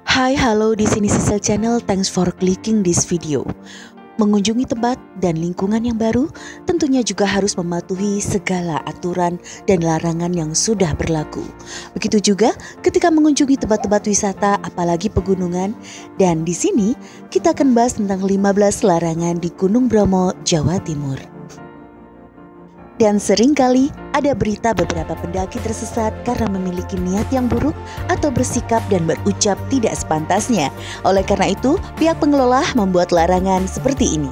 Hai, halo, di sini Sisel Channel. Thanks for clicking this video. Mengunjungi tempat dan lingkungan yang baru tentunya juga harus mematuhi segala aturan dan larangan yang sudah berlaku. Begitu juga ketika mengunjungi tempat-tempat wisata, apalagi pegunungan. Dan di sini kita akan bahas tentang 15 larangan di Gunung Bromo, Jawa Timur. Dan seringkali ada berita beberapa pendaki tersesat karena memiliki niat yang buruk atau bersikap dan berucap tidak sepantasnya. Oleh karena itu, pihak pengelola membuat larangan seperti ini.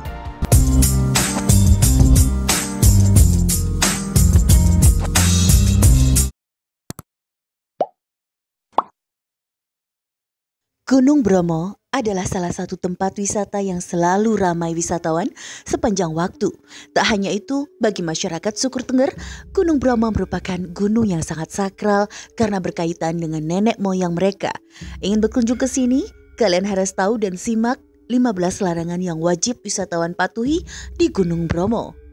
Gunung Bromo adalah salah satu tempat wisata yang selalu ramai wisatawan sepanjang waktu. Tak hanya itu, bagi masyarakat suku Tengger, Gunung Bromo merupakan gunung yang sangat sakral karena berkaitan dengan nenek moyang mereka. Ingin berkunjung ke sini? Kalian harus tahu dan simak 15 larangan yang wajib wisatawan patuhi di Gunung Bromo.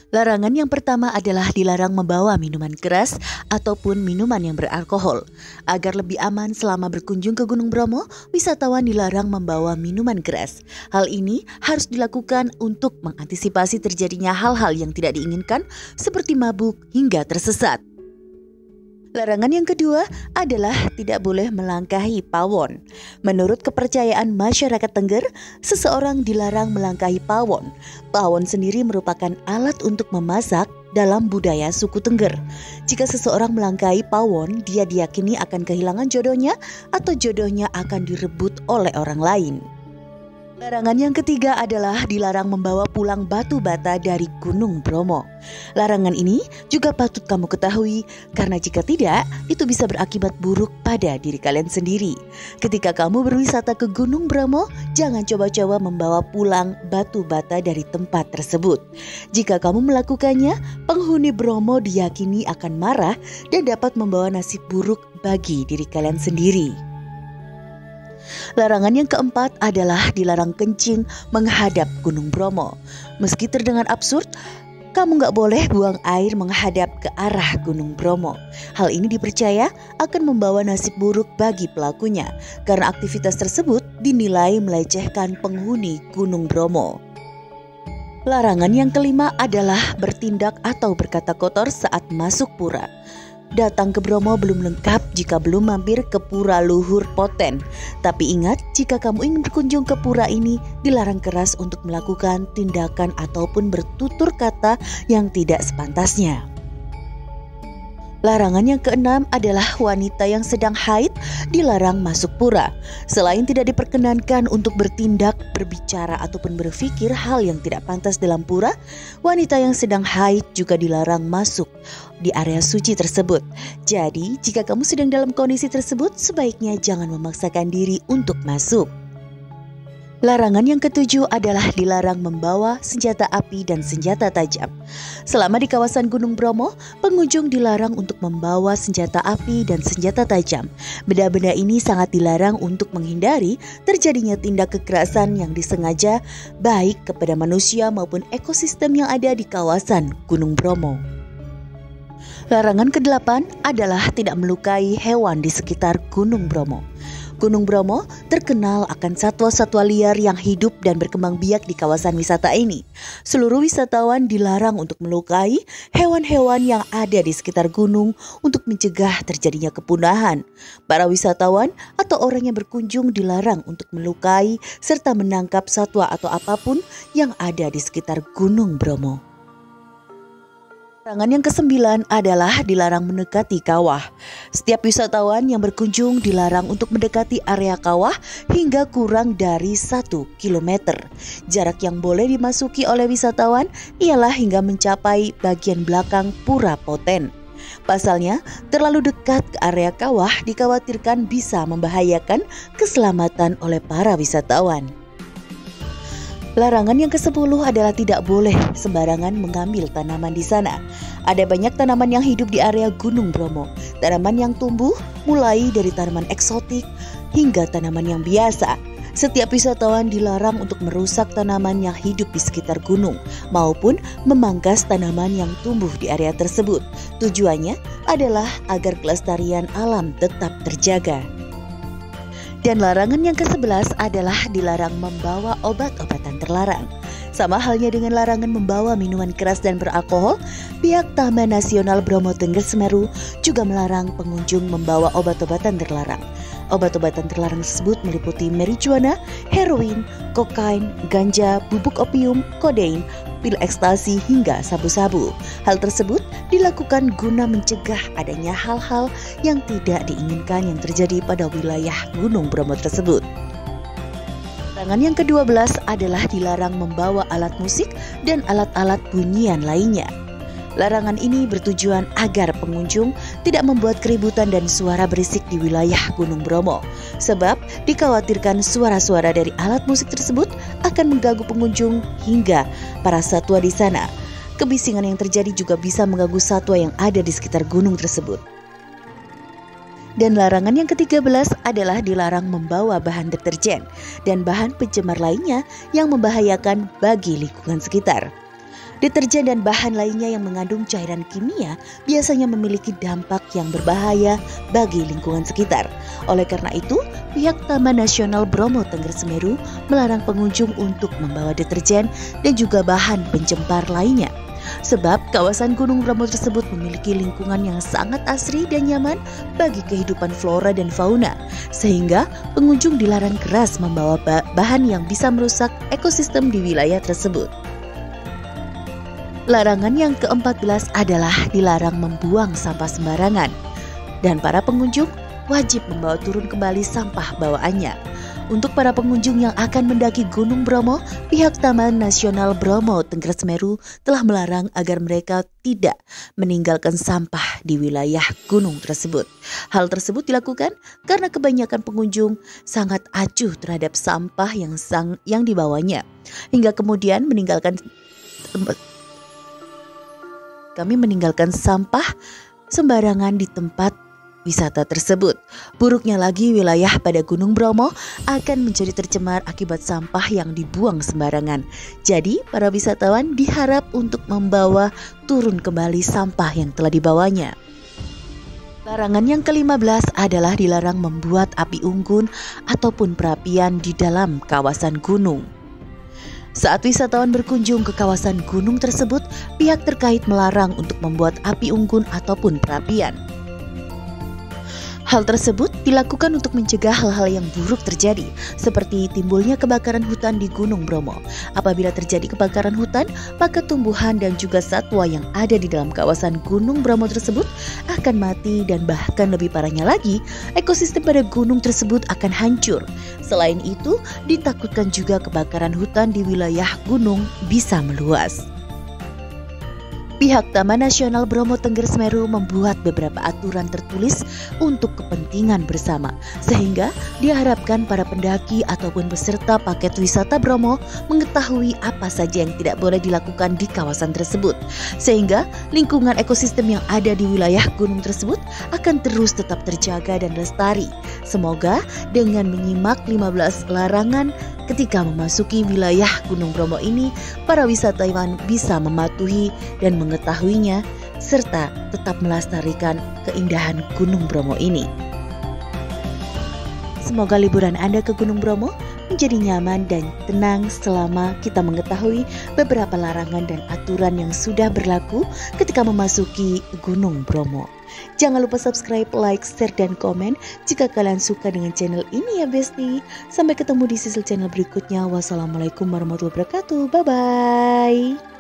Larangan yang pertama adalah dilarang membawa minuman keras ataupun minuman yang beralkohol. Agar lebih aman selama berkunjung ke Gunung Bromo, wisatawan dilarang membawa minuman keras. Hal ini harus dilakukan untuk mengantisipasi terjadinya hal-hal yang tidak diinginkan seperti mabuk hingga tersesat. Larangan yang kedua adalah tidak boleh melangkahi pawon. Menurut kepercayaan masyarakat Tengger, seseorang dilarang melangkahi pawon. Pawon sendiri merupakan alat untuk memasak dalam budaya suku Tengger. Jika seseorang melangkahi pawon, dia diyakini akan kehilangan jodohnya atau jodohnya akan direbut oleh orang lain. Larangan yang ketiga adalah dilarang membawa pulang batu bata dari Gunung Bromo. Larangan ini juga patut kamu ketahui karena jika tidak, itu bisa berakibat buruk pada diri kalian sendiri. Ketika kamu berwisata ke Gunung Bromo, jangan coba-coba membawa pulang batu bata dari tempat tersebut. Jika kamu melakukannya, penghuni Bromo diyakini akan marah dan dapat membawa nasib buruk bagi diri kalian sendiri. Larangan yang keempat adalah dilarang kencing menghadap Gunung Bromo. Meski terdengar absurd, kamu nggak boleh buang air menghadap ke arah Gunung Bromo. Hal ini dipercaya akan membawa nasib buruk bagi pelakunya karena aktivitas tersebut dinilai melecehkan penghuni Gunung Bromo. Larangan yang kelima adalah bertindak atau berkata kotor saat masuk pura. Datang ke Bromo belum lengkap jika belum mampir ke Pura Luhur Poten. Tapi ingat, jika kamu ingin berkunjung ke pura ini, dilarang keras untuk melakukan tindakan ataupun bertutur kata yang tidak sepantasnya. Larangan yang keenam adalah wanita yang sedang haid dilarang masuk pura. Selain tidak diperkenankan untuk bertindak, berbicara ataupun berpikir hal yang tidak pantas dalam pura, wanita yang sedang haid juga dilarang masuk di area suci tersebut. Jadi, jika kamu sedang dalam kondisi tersebut, sebaiknya jangan memaksakan diri untuk masuk. Larangan yang ketujuh adalah dilarang membawa senjata api dan senjata tajam. Selama di kawasan Gunung Bromo, pengunjung dilarang untuk membawa senjata api dan senjata tajam. Benda-benda ini sangat dilarang untuk menghindari terjadinya tindak kekerasan yang disengaja baik kepada manusia maupun ekosistem yang ada di kawasan Gunung Bromo. Larangan ke-8 adalah tidak melukai hewan di sekitar Gunung Bromo. Gunung Bromo terkenal akan satwa-satwa liar yang hidup dan berkembang biak di kawasan wisata ini. Seluruh wisatawan dilarang untuk melukai hewan-hewan yang ada di sekitar gunung untuk mencegah terjadinya kepunahan. Para wisatawan atau orang yang berkunjung dilarang untuk melukai serta menangkap satwa atau apapun yang ada di sekitar Gunung Bromo. Larangan yang ke-9 adalah dilarang mendekati kawah. Setiap wisatawan yang berkunjung dilarang untuk mendekati area kawah hingga kurang dari 1 km. Jarak yang boleh dimasuki oleh wisatawan ialah hingga mencapai bagian belakang Pura Poten. Pasalnya, terlalu dekat ke area kawah dikhawatirkan bisa membahayakan keselamatan oleh para wisatawan. Larangan yang ke-10 adalah tidak boleh sembarangan mengambil tanaman di sana. Ada banyak tanaman yang hidup di area Gunung Bromo. Tanaman yang tumbuh mulai dari tanaman eksotik hingga tanaman yang biasa. Setiap wisatawan dilarang untuk merusak tanaman yang hidup di sekitar gunung maupun memangkas tanaman yang tumbuh di area tersebut. Tujuannya adalah agar kelestarian alam tetap terjaga. Dan larangan yang ke-11 adalah dilarang membawa obat-obatan terlarang. Sama halnya dengan larangan membawa minuman keras dan beralkohol, pihak Taman Nasional Bromo Tengger Semeru juga melarang pengunjung membawa obat-obatan terlarang. Obat-obatan terlarang tersebut meliputi marijuana, heroin, kokain, ganja, bubuk opium, kodein, pil ekstasi hingga sabu-sabu. Hal tersebut dilakukan guna mencegah adanya hal-hal yang tidak diinginkan yang terjadi pada wilayah Gunung Bromo tersebut. Larangan yang ke-12 adalah dilarang membawa alat musik dan alat-alat bunyian lainnya. Larangan ini bertujuan agar pengunjung tidak membuat keributan dan suara berisik di wilayah Gunung Bromo, sebab dikhawatirkan suara-suara dari alat musik tersebut akan mengganggu pengunjung hingga para satwa di sana. Kebisingan yang terjadi juga bisa mengganggu satwa yang ada di sekitar gunung tersebut. Dan larangan yang ke-13 adalah dilarang membawa bahan deterjen dan bahan pencemar lainnya yang membahayakan bagi lingkungan sekitar. Deterjen dan bahan lainnya yang mengandung cairan kimia biasanya memiliki dampak yang berbahaya bagi lingkungan sekitar. Oleh karena itu, pihak Taman Nasional Bromo Tengger Semeru melarang pengunjung untuk membawa deterjen dan juga bahan pencemar lainnya. Sebab kawasan Gunung Bromo tersebut memiliki lingkungan yang sangat asri dan nyaman bagi kehidupan flora dan fauna, sehingga pengunjung dilarang keras membawa bahan yang bisa merusak ekosistem di wilayah tersebut. Larangan yang ke-14 adalah dilarang membuang sampah sembarangan, dan para pengunjung wajib membawa turun kembali sampah bawaannya. Untuk para pengunjung yang akan mendaki Gunung Bromo, pihak Taman Nasional Bromo Tengger Semeru telah melarang agar mereka tidak meninggalkan sampah di wilayah gunung tersebut. Hal tersebut dilakukan karena kebanyakan pengunjung sangat acuh terhadap sampah yang dibawanya, hingga kemudian meninggalkan sampah sembarangan di tempat wisata tersebut. Buruknya lagi, wilayah pada Gunung Bromo akan menjadi tercemar akibat sampah yang dibuang sembarangan. Jadi, para wisatawan diharap untuk membawa turun kembali sampah yang telah dibawanya. Larangan yang ke-15 adalah dilarang membuat api unggun ataupun perapian di dalam kawasan gunung. Saat wisatawan berkunjung ke kawasan gunung tersebut, pihak terkait melarang untuk membuat api unggun ataupun perapian. Hal tersebut dilakukan untuk mencegah hal-hal yang buruk terjadi, seperti timbulnya kebakaran hutan di Gunung Bromo. Apabila terjadi kebakaran hutan, maka tumbuhan dan juga satwa yang ada di dalam kawasan Gunung Bromo tersebut akan mati, dan bahkan lebih parahnya lagi, ekosistem pada gunung tersebut akan hancur. Selain itu, ditakutkan juga kebakaran hutan di wilayah gunung bisa meluas. Pihak Taman Nasional Bromo Tengger Semeru membuat beberapa aturan tertulis untuk kepentingan bersama, sehingga diharapkan para pendaki ataupun peserta paket wisata Bromo mengetahui apa saja yang tidak boleh dilakukan di kawasan tersebut, sehingga lingkungan ekosistem yang ada di wilayah gunung tersebut akan terus tetap terjaga dan lestari. Semoga dengan menyimak 15 larangan ketika memasuki wilayah Gunung Bromo ini, para wisatawan bisa mematuhi dan mengetahuinya, serta tetap melestarikan keindahan Gunung Bromo ini. Semoga liburan Anda ke Gunung Bromo menjadi nyaman dan tenang selama kita mengetahui beberapa larangan dan aturan yang sudah berlaku ketika memasuki Gunung Bromo. Jangan lupa subscribe, like, share, dan komen jika kalian suka dengan channel ini ya Besti. Sampai ketemu di sisi channel berikutnya. Wassalamualaikum warahmatullahi wabarakatuh. Bye-bye.